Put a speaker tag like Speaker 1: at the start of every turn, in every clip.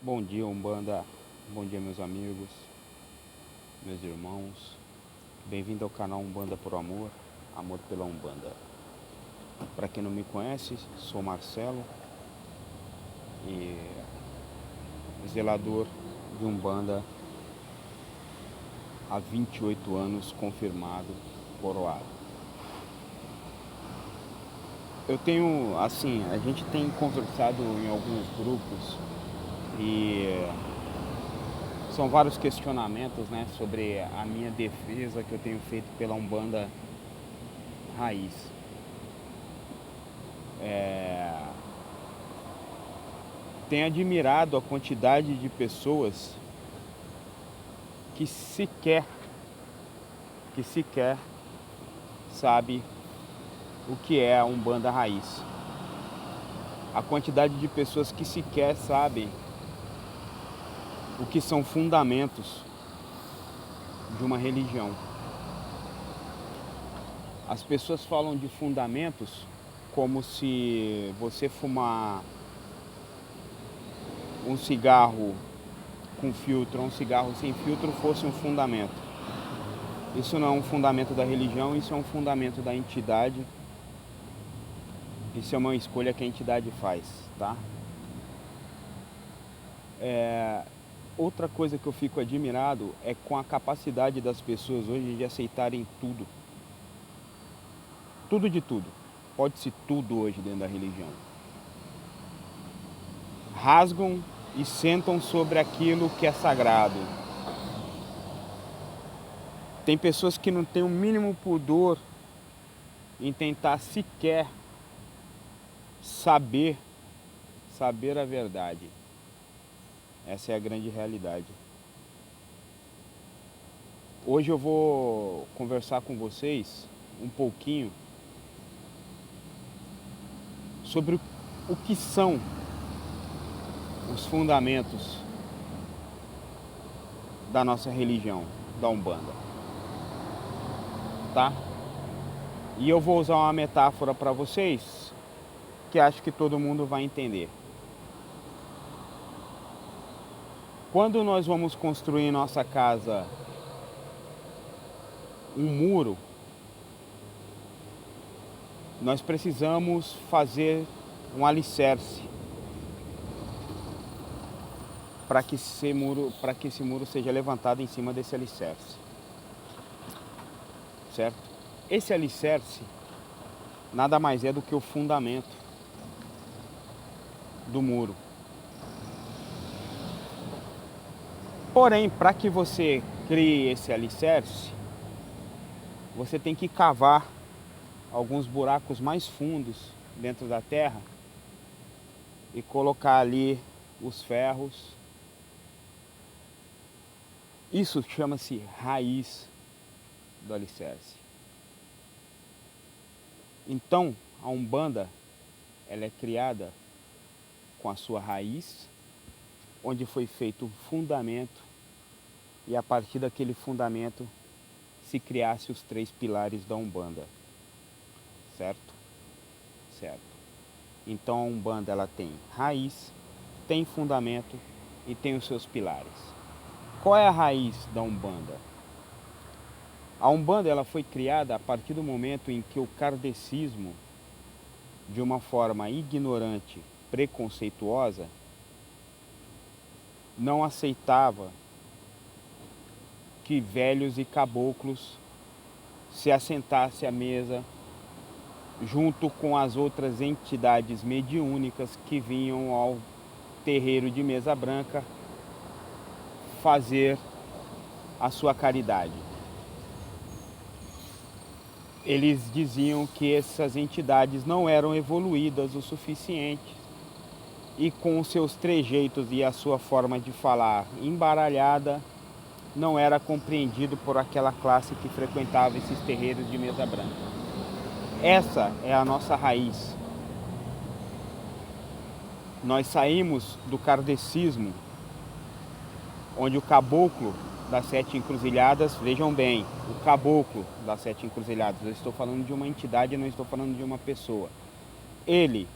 Speaker 1: Bom dia, Umbanda. Bom dia, meus amigos, meus irmãos. Bem-vindo ao canal Umbanda por Amor, Amor pela Umbanda. Para quem não me conhece, sou Marcelo e zelador de Umbanda há 28 anos, confirmado, coroado. Eu tenho, assim, a gente tem conversado em alguns grupos e são vários questionamentos, né, sobre a minha defesa que eu tenho feito pela Umbanda raiz. Tenho admirado a quantidade de pessoas que sequer sabe o que é a Umbanda raiz. A quantidade de pessoas que sequer sabem o que são fundamentos de uma religião. As pessoas falam de fundamentos como se você fumar um cigarro com filtro ou um cigarro sem filtro fosse um fundamento. Isso não é um fundamento da religião, isso é um fundamento da entidade. Isso é uma escolha que a entidade faz, tá? Outra coisa que eu fico admirado é com a capacidade das pessoas hoje de aceitarem tudo. Tudo de tudo. Pode-se tudo hoje dentro da religião. Rasgam e sentam sobre aquilo que é sagrado. Tem pessoas que não têm o mínimo pudor em tentar sequer saber a verdade. Essa é a grande realidade. Hoje eu vou conversar com vocês um pouquinho sobre o que são os fundamentos da nossa religião, da Umbanda, tá? E eu vou usar uma metáfora para vocês que acho que todo mundo vai entender. Quando nós vamos construir em nossa casa um muro, nós precisamos fazer um alicerce para que esse muro seja levantado em cima desse alicerce, certo? Esse alicerce nada mais é do que o fundamento do muro. Porém, para que você crie esse alicerce, você tem que cavar alguns buracos mais fundos dentro da terra e colocar ali os ferros. Isso chama-se raiz do alicerce. Então, a Umbanda, ela é criada com a sua raiz, onde foi feito o fundamento, e a partir daquele fundamento se criasse os 3 pilares da Umbanda. Certo? Certo. Então a Umbanda, ela tem raiz, tem fundamento e tem os seus pilares. Qual é a raiz da Umbanda? A Umbanda, ela foi criada a partir do momento em que o kardecismo, de uma forma ignorante, preconceituosa, não aceitava que velhos e caboclos se assentassem à mesa junto com as outras entidades mediúnicas que vinham ao terreiro de Mesa Branca fazer a sua caridade. Eles diziam que essas entidades não eram evoluídas o suficiente e, com os seus trejeitos e a sua forma de falar embaralhada, não era compreendido por aquela classe que frequentava esses terreiros de Mesa Branca. Essa é a nossa raiz. Nós saímos do kardecismo, onde o caboclo das 7 encruzilhadas, vejam bem, o caboclo das 7 encruzilhadas, eu estou falando de uma entidade, não estou falando de uma pessoa. Ele,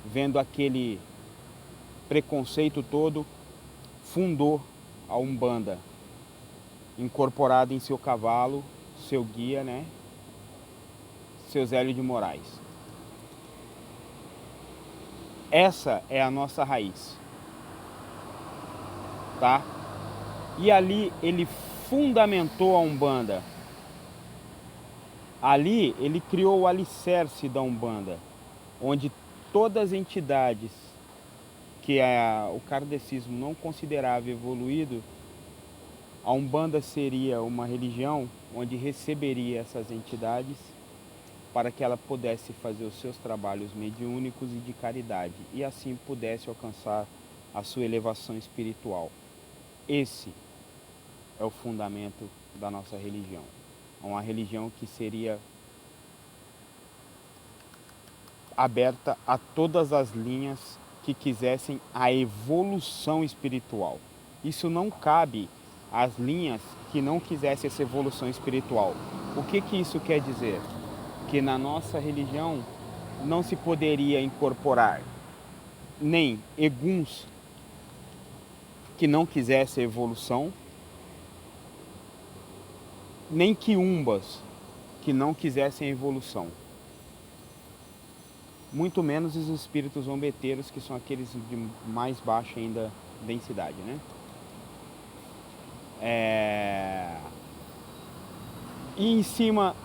Speaker 1: vendo aquele preconceito todo, fundou a Umbanda, incorporado em seu cavalo, seu guia, né? Seu Zélio de Moraes. Essa é a nossa raiz, tá? E ali ele fundamentou a Umbanda. Ali ele criou o alicerce da Umbanda, onde todas as entidades que o kardecismo não considerava evoluído, a Umbanda seria uma religião onde receberia essas entidades para que ela pudesse fazer os seus trabalhos mediúnicos e de caridade e assim pudesse alcançar a sua elevação espiritual. Esse é o fundamento da nossa religião. Uma religião que seria aberta a todas as linhas que quisessem a evolução espiritual. Isso não cabe às linhas que não quisessem essa evolução espiritual. O que isso quer dizer? Que na nossa religião não se poderia incorporar nem eguns que não quisessem evolução, nem quiumbas que não quisessem evolução. Muito menos os espíritos zombeteiros, que são aqueles de mais baixa ainda densidade, né? E em cima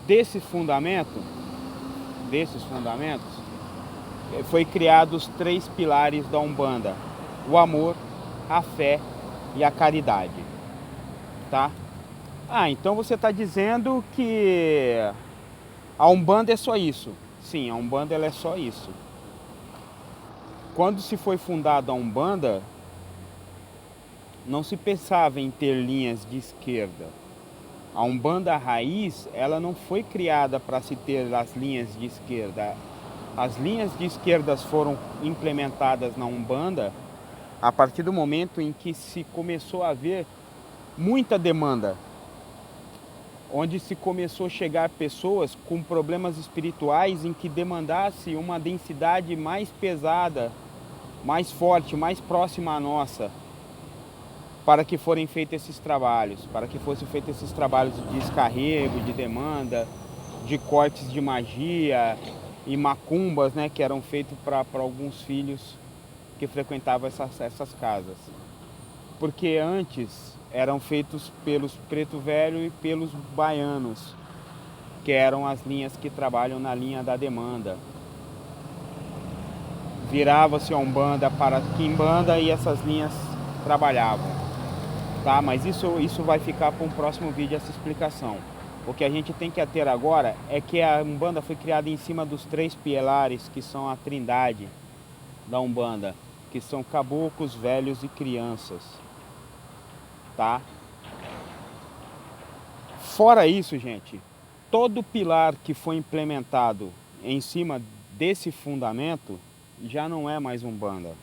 Speaker 1: desses fundamentos, foi criados os 3 pilares da Umbanda: o amor, a fé e a caridade, tá? Então você está dizendo que a Umbanda é só isso. Sim, a Umbanda ela é só isso. Quando se foi fundada a Umbanda, não se pensava em ter linhas de esquerda. A Umbanda raiz, ela não foi criada para se ter as linhas de esquerda. As linhas de esquerda foram implementadas na Umbanda a partir do momento em que se começou a haver muita demanda, onde se começou a chegar pessoas com problemas espirituais em que demandasse uma densidade mais pesada, mais forte, mais próxima à nossa, para que forem feitos esses trabalhos, para que fossem feitos esses trabalhos de descarrego, de demanda, de cortes de magia e macumbas, né, que eram feitos para alguns filhos que frequentavam essas casas. Porque antes eram feitos pelos preto velho e pelos baianos, que eram as linhas que trabalham na linha da demanda. Virava-se a Umbanda para a Quimbanda e essas linhas trabalhavam, tá? Mas isso vai ficar para um próximo vídeo, essa explicação. O que a gente tem que ter agora é que a Umbanda foi criada em cima dos 3 pilares, que são a trindade da Umbanda, que são caboclos, velhos e crianças, tá? Fora isso, gente, todo pilar que foi implementado em cima desse fundamento já não é mais Umbanda.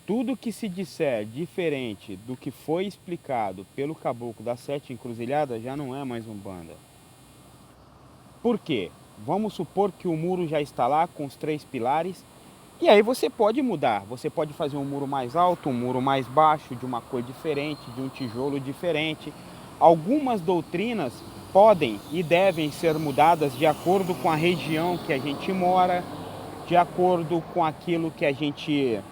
Speaker 1: Tudo que se disser diferente do que foi explicado pelo caboclo das 7 encruzilhadas já não é mais Umbanda. Por quê? Vamos supor que o muro já está lá com os 3 pilares, e aí você pode mudar. Você pode fazer um muro mais alto, um muro mais baixo, de uma cor diferente, de um tijolo diferente. Algumas doutrinas podem e devem ser mudadas de acordo com a região que a gente mora, de acordo com aquilo que a gente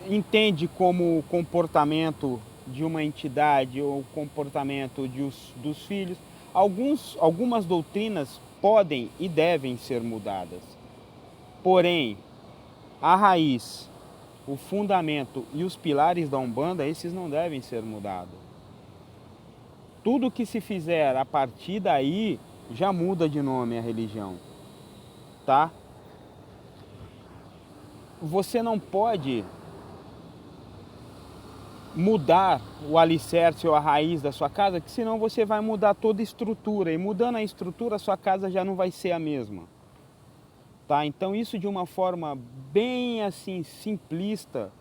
Speaker 1: entende como comportamento de uma entidade ou comportamento dos filhos. Algumas doutrinas podem e devem ser mudadas. Porém, a raiz, o fundamento e os pilares da Umbanda, esses não devem ser mudados. Tudo que se fizer a partir daí já muda de nome a religião, tá? Você não pode mudar o alicerce ou a raiz da sua casa, que senão você vai mudar toda a estrutura, e mudando a estrutura a sua casa já não vai ser a mesma, tá? Então isso de uma forma bem assim simplista,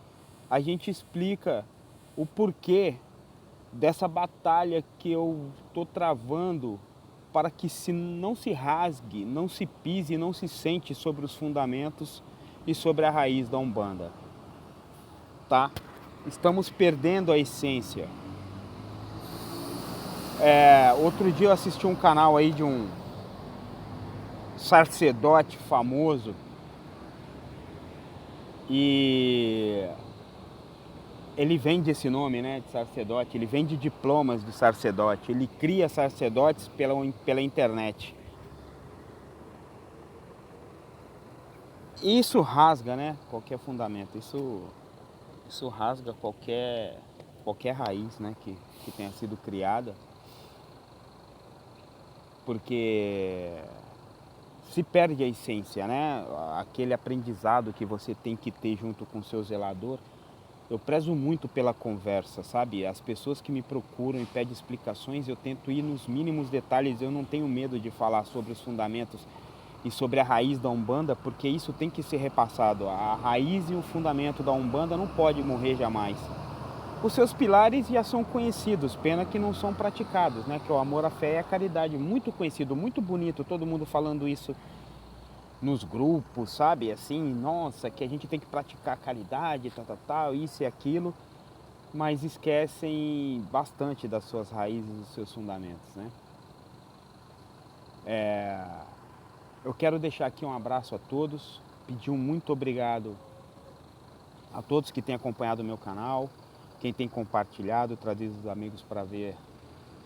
Speaker 1: a gente explica o porquê dessa batalha que eu estou travando para que não se rasgue, não se pise, não se sente sobre os fundamentos e sobre a raiz da Umbanda, tá? Estamos perdendo a essência. Outro dia eu assisti um canal aí de um sacerdote famoso e ele vende esse nome, né, de sacerdote, ele vende diplomas de sacerdote, ele cria sacerdotes pela internet. Isso rasga, né, qualquer fundamento, isso rasga qualquer raiz, né, que tenha sido criada, porque se perde a essência, né, aquele aprendizado que você tem que ter junto com o seu zelador. Eu prezo muito pela conversa, sabe? As pessoas que me procuram e pedem explicações, eu tento ir nos mínimos detalhes. Eu não tenho medo de falar sobre os fundamentos e sobre a raiz da Umbanda, porque isso tem que ser repassado. A raiz e o fundamento da Umbanda não pode morrer jamais. Os seus pilares já são conhecidos, pena que não são praticados, né? Que é o amor, a fé e a caridade. Muito conhecido, muito bonito, todo mundo falando isso nos grupos, sabe, assim, nossa, que a gente tem que praticar caridade, tal, isso e aquilo, mas esquecem bastante das suas raízes, dos seus fundamentos, né? Eu quero deixar aqui um abraço a todos, pedir um muito obrigado a todos que têm acompanhado o meu canal, quem tem compartilhado, trazido os amigos para ver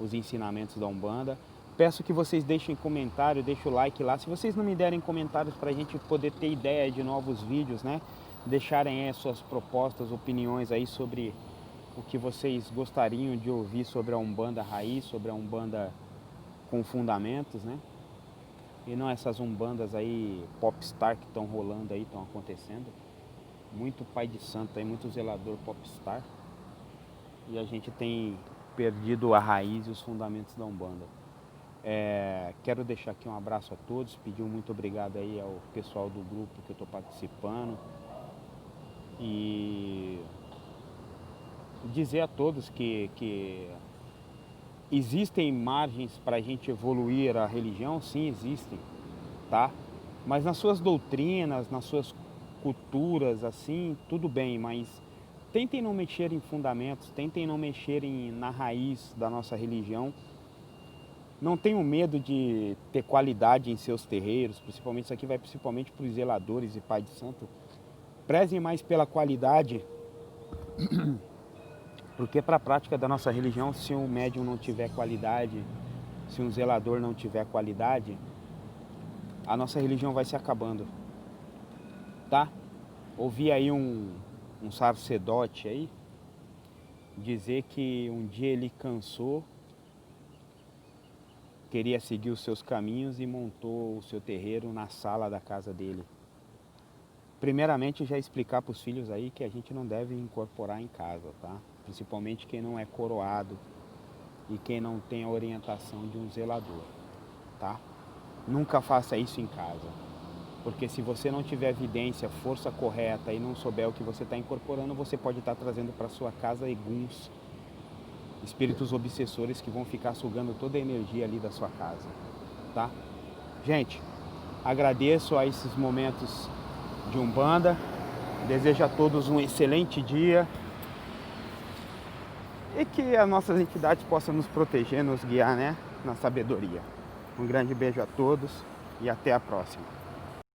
Speaker 1: os ensinamentos da Umbanda. Peço que vocês deixem comentário, deixem o like lá. Se vocês não me derem comentários para a gente poder ter ideia de novos vídeos, né? Deixarem aí suas propostas, opiniões aí sobre o que vocês gostariam de ouvir sobre a Umbanda raiz, sobre a Umbanda com fundamentos, né? E não essas Umbandas aí, popstar que estão rolando aí, estão acontecendo. Muito pai de santo aí, muito zelador popstar. E a gente tem perdido a raiz e os fundamentos da Umbanda. Quero deixar aqui um abraço a todos, pedir um muito obrigado aí ao pessoal do grupo que eu estou participando e dizer a todos que existem margens para a gente evoluir a religião, sim, existem, tá? Mas nas suas doutrinas, nas suas culturas, assim, tudo bem, mas tentem não mexer em fundamentos, tentem não mexer na raiz da nossa religião. Não tenham medo de ter qualidade em seus terreiros, principalmente isso aqui vai principalmente para os zeladores e pai de santo. Prezem mais pela qualidade, porque para a prática da nossa religião, se um médium não tiver qualidade, se um zelador não tiver qualidade, a nossa religião vai se acabando, tá? Ouvi aí um sacerdote aí dizer que um dia ele cansou, queria seguir os seus caminhos e montou o seu terreiro na sala da casa dele. Primeiramente, já explicar para os filhos aí que a gente não deve incorporar em casa, tá? Principalmente quem não é coroado e quem não tem a orientação de um zelador, tá? Nunca faça isso em casa, porque se você não tiver evidência, força correta e não souber o que você está incorporando, você pode estar trazendo para sua casa eguns, espíritos obsessores que vão ficar sugando toda a energia ali da sua casa, tá? Gente, agradeço a esses momentos de Umbanda, desejo a todos um excelente dia e que as nossas entidades possam nos proteger, nos guiar, né, na sabedoria. Um grande beijo a todos e até a próxima.